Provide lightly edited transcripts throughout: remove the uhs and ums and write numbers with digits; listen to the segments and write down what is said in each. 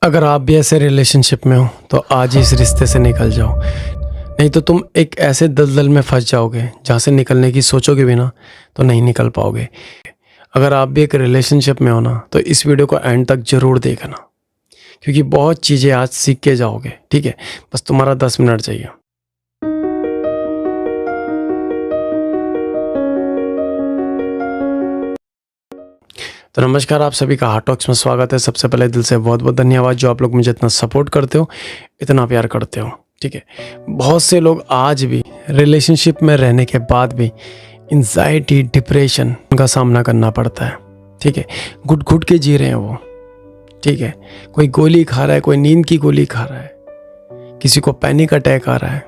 अगर आप भी ऐसे रिलेशनशिप में हो तो आज ही इस रिश्ते से निकल जाओ, नहीं तो तुम एक ऐसे दलदल में फंस जाओगे जहाँ से निकलने की सोचोगे भी ना तो नहीं निकल पाओगे। अगर आप भी एक रिलेशनशिप में हो ना तो इस वीडियो को एंड तक ज़रूर देखना, क्योंकि बहुत चीज़ें आज सीख के जाओगे। ठीक है, बस तुम्हारा 10 मिनट चाहिए। तो नमस्कार, आप सभी का हार्ट टॉक्स में स्वागत है। सबसे पहले दिल से बहुत बहुत धन्यवाद जो आप लोग मुझे इतना सपोर्ट करते हो, इतना प्यार करते हो। ठीक है, बहुत से लोग आज भी रिलेशनशिप में रहने के बाद भी एंजाइटी, डिप्रेशन का सामना करना पड़ता है। ठीक है, घुट घुट के जी रहे हैं वो। ठीक है, कोई गोली खा रहा है, कोई नींद की गोली खा रहा है, किसी को पैनिक अटैक आ रहा है।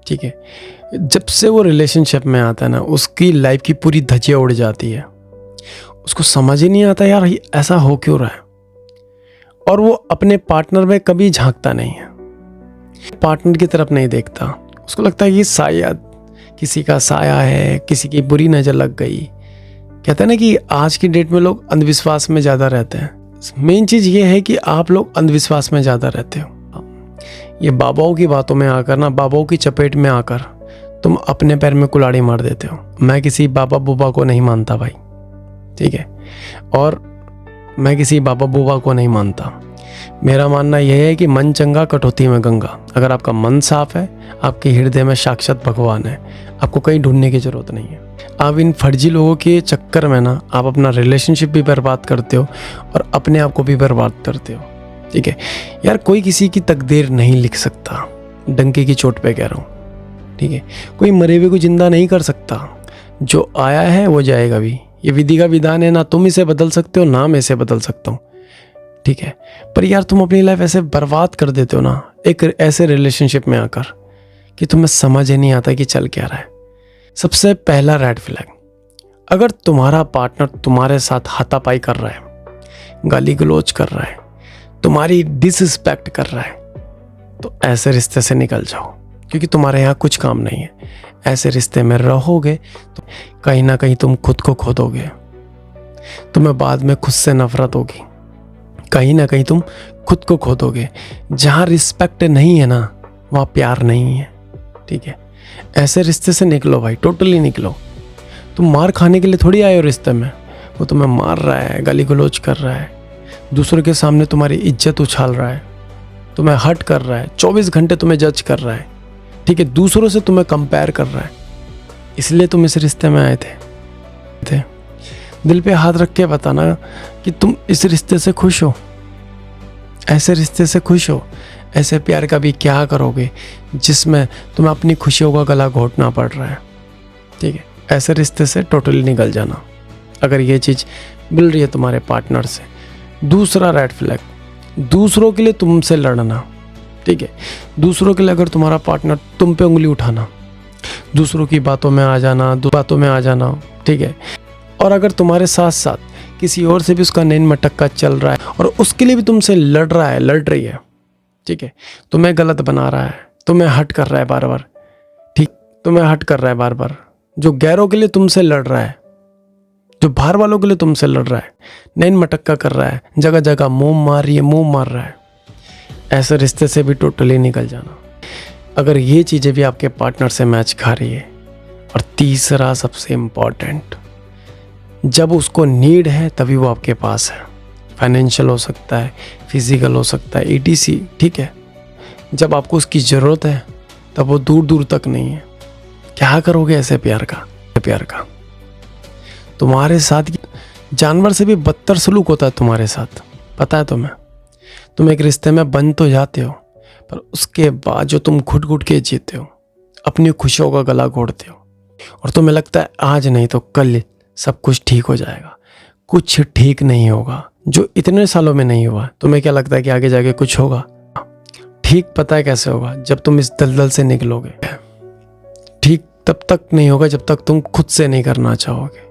ठीक है, जब से वो रिलेशनशिप में आता है ना, उसकी लाइफ की पूरी धज्जियाँ उड़ जाती है। उसको समझ ही नहीं आता यार ये ऐसा हो क्यों रहा है, और वो अपने पार्टनर में कभी झांकता नहीं है, पार्टनर की तरफ नहीं देखता। उसको लगता है कि शायद किसी का साया है, किसी की बुरी नज़र लग गई। कहते हैं ना कि आज की डेट में लोग अंधविश्वास में ज़्यादा रहते हैं। मेन चीज़ ये है कि आप लोग अंधविश्वास में ज़्यादा रहते हो। ये बाबाओं की बातों में आकर ना, बाबाओं की चपेट में आकर तुम अपने पैर में कुल्हाड़ी मार देते हो। मैं किसी बाबा बुबा को नहीं मानता भाई, ठीक है, और मैं किसी बाबा बुबा को नहीं मानता। मेरा मानना यह है कि मन चंगा कटौती में गंगा। अगर आपका मन साफ है, आपके हृदय में साक्षात भगवान है, आपको कहीं ढूंढने की जरूरत नहीं है। आप इन फर्जी लोगों के चक्कर में ना आप अपना रिलेशनशिप भी बर्बाद करते हो और अपने आप को भी बर्बाद करते हो। ठीक है यार, कोई किसी की तकदीर नहीं लिख सकता, डंके की चोट पे कह रहा हूँ। ठीक है, कोई मरे हुए को जिंदा नहीं कर सकता। जो आया है वो जाएगा भी। ये विधि का विधान है, ना तुम इसे बदल सकते हो ना मैं इसे बदल सकता हूँ। ठीक है, पर यार तुम अपनी लाइफ ऐसे बर्बाद कर देते हो ना एक ऐसे रिलेशनशिप में आकर कि तुम्हें समझ ही नहीं आता कि चल क्या रहा है। सबसे पहला रेड फ्लैग, अगर तुम्हारा पार्टनर तुम्हारे साथ हाथापाई कर रहा है, गाली गलौज कर रहा है, तुम्हारी डिसरिस्पेक्ट कर रहा है, तो ऐसे रिश्ते से निकल जाओ, क्योंकि तुम्हारे यहाँ कुछ काम नहीं है। ऐसे रिश्ते में रहोगे तो कहीं ना कहीं तुम खुद को खो दोगे। तुम्हें बाद में खुद से नफरत होगी, कहीं ना कहीं तुम खुद को खो दोगे। जहाँ रिस्पेक्ट नहीं है ना वहाँ प्यार नहीं है। ठीक है, ऐसे रिश्ते से निकलो भाई, टोटली निकलो। तुम मार खाने के लिए थोड़ी आए हो रिश्ते में। वो तुम्हें मार रहा है, गाली गलौज कर रहा है, दूसरों के सामने तुम्हारी इज्जत उछाल रहा है, तुम्हें हर्ट कर रहा है, 24 घंटे तुम्हें जज कर रहा है। ठीक है, दूसरों से तुम्हें कंपेयर कर रहा है, इसलिए तुम इस रिश्ते में आए थे। दिल पे हाथ रख के बताना कि तुम इस रिश्ते से खुश हो, ऐसे रिश्ते से खुश हो। ऐसे प्यार का भी क्या करोगे जिसमें तुम्हें अपनी खुशियों का गला घोटना पड़ रहा है। ठीक है, ऐसे रिश्ते से टोटली निकल जाना अगर ये चीज़ मिल रही है तुम्हारे पार्टनर से। दूसरा रेड फ्लैग, दूसरों के लिए तुमसे लड़ना। ठीक है, दूसरों के लिए अगर तुम्हारा पार्टनर तुम पे उंगली उठाना, दूसरों की बातों में आ जाना, ठीक है, और अगर तुम्हारे साथ साथ किसी और से भी उसका नैन मटक्का चल रहा है और उसके लिए भी तुमसे लड़ रही है, ठीक है, तुम्हें गलत बना रहा है, तुम्हें हर्ट कर रहा है बार बार, ठीक, तुम्हें हर्ट कर रहा है बार बार, जो गैरों के लिए तुमसे लड़ रहा है, जो बाहर वालों के लिए तुमसे लड़ रहा है, नैन मटक्का कर रहा है, जगह जगह मुंह मार रहा है, ऐसे रिश्ते से भी टोटली निकल जाना अगर ये चीज़ें भी आपके पार्टनर से मैच खा रही है। और तीसरा सबसे इम्पॉर्टेंट, जब उसको नीड है तभी वो आपके पास है। फाइनेंशियल हो सकता है, फिजिकल हो सकता है, ETC। ठीक है, जब आपको उसकी ज़रूरत है तब वो दूर दूर तक नहीं है। क्या करोगे ऐसे प्यार का? तुम्हारे साथ जानवर से भी बदतर सलूक होता है तुम्हारे साथ, पता है तुम्हें। तुम एक रिश्ते में बन तो जाते हो, पर उसके बाद जो तुम घुट घुट के जीते हो, अपनी खुशियों का गला घोटते हो, और तुम्हें लगता है आज नहीं तो कल सब कुछ ठीक हो जाएगा। कुछ ठीक नहीं होगा, जो इतने सालों में नहीं हुआ। तुम्हें क्या लगता है कि आगे जाके कुछ होगा? ठीक पता है कैसे होगा, जब तुम इस दलदल से निकलोगे। ठीक तब तक नहीं होगा जब तक तुम खुद से नहीं करना चाहोगे।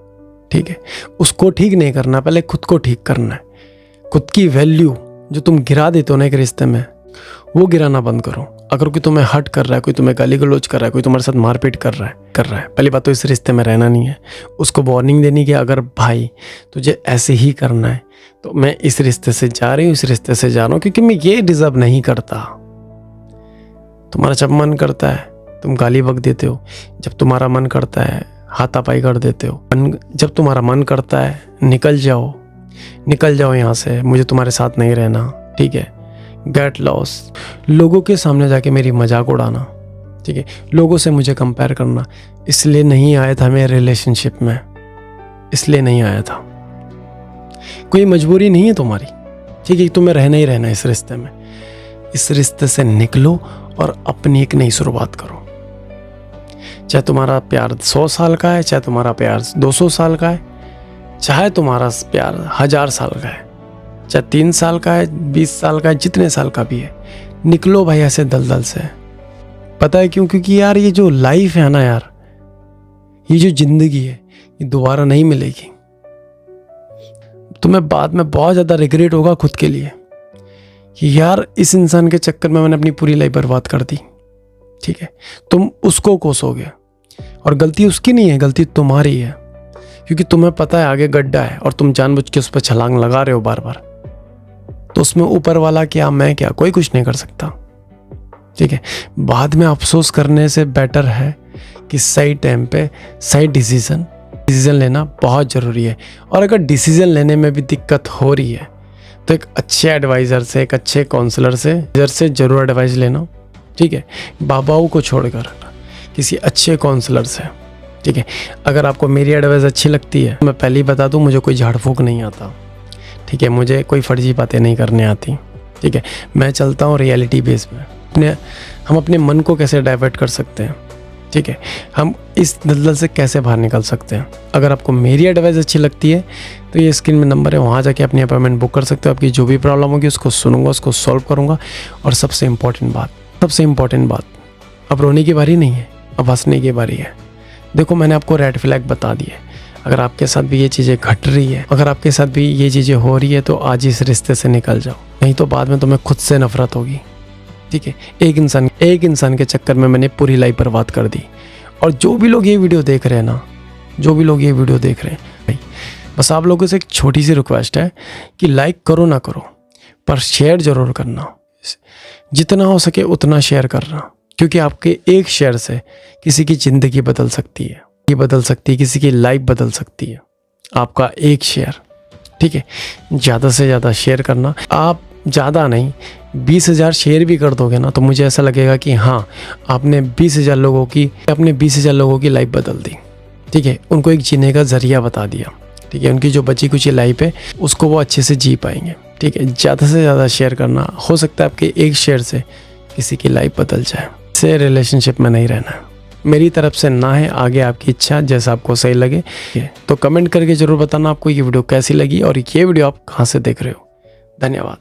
ठीक है, उसको ठीक नहीं करना, पहले खुद को ठीक करना है। खुद की वैल्यू जो तुम गिरा देते हो ना एक रिश्ते में, वो गिराना बंद करो। अगर कोई तुम्हें हर्ट कर रहा है, कोई तुम्हें गाली गलौज कर रहा है, कोई तुम्हारे साथ मारपीट कर रहा है, पहली बात तो इस रिश्ते में रहना नहीं है। उसको वार्निंग देनी कि अगर भाई तुझे ऐसे ही करना है तो मैं इस रिश्ते से जा रही हूँ, इस रिश्ते से जा रहा हूँ, क्योंकि मैं ये डिजर्व नहीं करता। तुम्हारा जब मन करता है तुम गाली बक देते हो, जब तुम्हारा मन करता है हाथापाई कर देते हो, जब तुम्हारा मन करता है निकल जाओ यहाँ से, मुझे तुम्हारे साथ नहीं रहना, ठीक है, गेट लॉस। लोगों के सामने जाके मेरी मजाक उड़ाना, ठीक है, लोगों से मुझे कंपेयर करना, इसलिए नहीं आया था मैं रिलेशनशिप में, इसलिए नहीं आया था। कोई मजबूरी नहीं है तुम्हारी, ठीक है, तुम्हें रहना ही रहना इस रिश्ते में। इस रिश्ते से निकलो और अपनी एक नई शुरुआत करो। चाहे तुम्हारा प्यार 100 साल का है, चाहे तुम्हारा प्यार 200 साल का है, चाहे तुम्हारा प्यार 1000 साल का है, चाहे 3 साल का है, 20 साल का है, जितने साल का भी है, निकलो भाई ऐसे दलदल से। पता है क्यों? क्योंकि यार ये जो लाइफ है ना यार, ये जो जिंदगी है, ये दोबारा नहीं मिलेगी। तुम्हें बाद में बहुत ज़्यादा रिग्रेट होगा खुद के लिए कि यार इस इंसान के चक्कर में मैंने अपनी पूरी लाइफ बर्बाद कर दी, ठीक है। तुम उसको कोसोगे और गलती उसकी नहीं है, गलती तुम्हारी है, क्योंकि तुम्हें पता है आगे गड्ढा है और तुम जानबूझ के उस पर छलांग लगा रहे हो बार बार। तो उसमें ऊपर वाला क्या, मैं क्या, कोई कुछ नहीं कर सकता, ठीक है। बाद में अफसोस करने से बेटर है कि सही टाइम पे सही डिसीजन लेना बहुत ज़रूरी है। और अगर डिसीजन लेने में भी दिक्कत हो रही है तो एक अच्छे एडवाइज़र से, एक अच्छे काउंसलर से ज़रूर एडवाइस लेना, ठीक है। बाबाओं को छोड़कर किसी अच्छे काउंसलर से, ठीक है। अगर आपको मेरी एडवाइस अच्छी लगती है, मैं पहले ही बता दूं, मुझे कोई झाड़ फूक नहीं आता, ठीक है, मुझे कोई फर्जी बातें नहीं करने आती, ठीक है। मैं चलता हूँ रियलिटी बेस पे। हम अपने मन को कैसे डाइवर्ट कर सकते हैं, ठीक है, हम इस दलदल से कैसे बाहर निकल सकते हैं। अगर आपको मेरी एडवाइस अच्छी लगती है तो ये स्क्रीन में नंबर है, वहाँ जाके अपनी अपॉइंटमेंट बुक कर सकते हो। आपकी जो भी प्रॉब्लम होगी उसको सुनूंगा, उसको सॉल्व करूँगा। और सबसे इम्पॉर्टेंट बात, अब रोने की बारी नहीं है, अब हंसने की बारी है। देखो मैंने आपको रेड फ्लैग बता दिए। अगर आपके साथ भी ये चीज़ें घट रही है, अगर आपके साथ भी ये चीज़ें हो रही है, तो आज इस रिश्ते से निकल जाओ, नहीं तो बाद में तुम्हें खुद से नफरत होगी, ठीक है। एक इंसान के चक्कर में मैंने पूरी लाइफ बर्बाद कर दी। और जो भी लोग ये वीडियो देख रहे हैं ना, भाई बस आप लोगों से एक छोटी सी रिक्वेस्ट है कि लाइक करो ना करो, पर शेयर जरूर करना, जितना हो सके उतना शेयर करना, क्योंकि आपके एक शेयर से किसी की ज़िंदगी बदल सकती है, किसी की लाइफ बदल सकती है। आपका एक शेयर, ठीक है। ज़्यादा से ज़्यादा शेयर करना। आप ज़्यादा नहीं 20,000 शेयर भी कर दोगे ना, तो मुझे ऐसा लगेगा कि हाँ, आपने 20,000 लोगों की लाइफ बदल दी, ठीक है। उनको एक जीने का ज़रिया बता दिया, ठीक है। उनकी जो बची कुछ लाइफ है उसको वो अच्छे से जी पाएंगे, ठीक है। ज़्यादा से ज़्यादा शेयर करना। हो सकता है आपके एक शेयर से किसी की लाइफ बदल जाए। से रिलेशनशिप में नहीं रहना, मेरी तरफ से ना है, आगे आपकी इच्छा, जैसा आपको सही लगे। तो कमेंट करके ज़रूर बताना आपको ये वीडियो कैसी लगी और ये वीडियो आप कहाँ से देख रहे हो। धन्यवाद।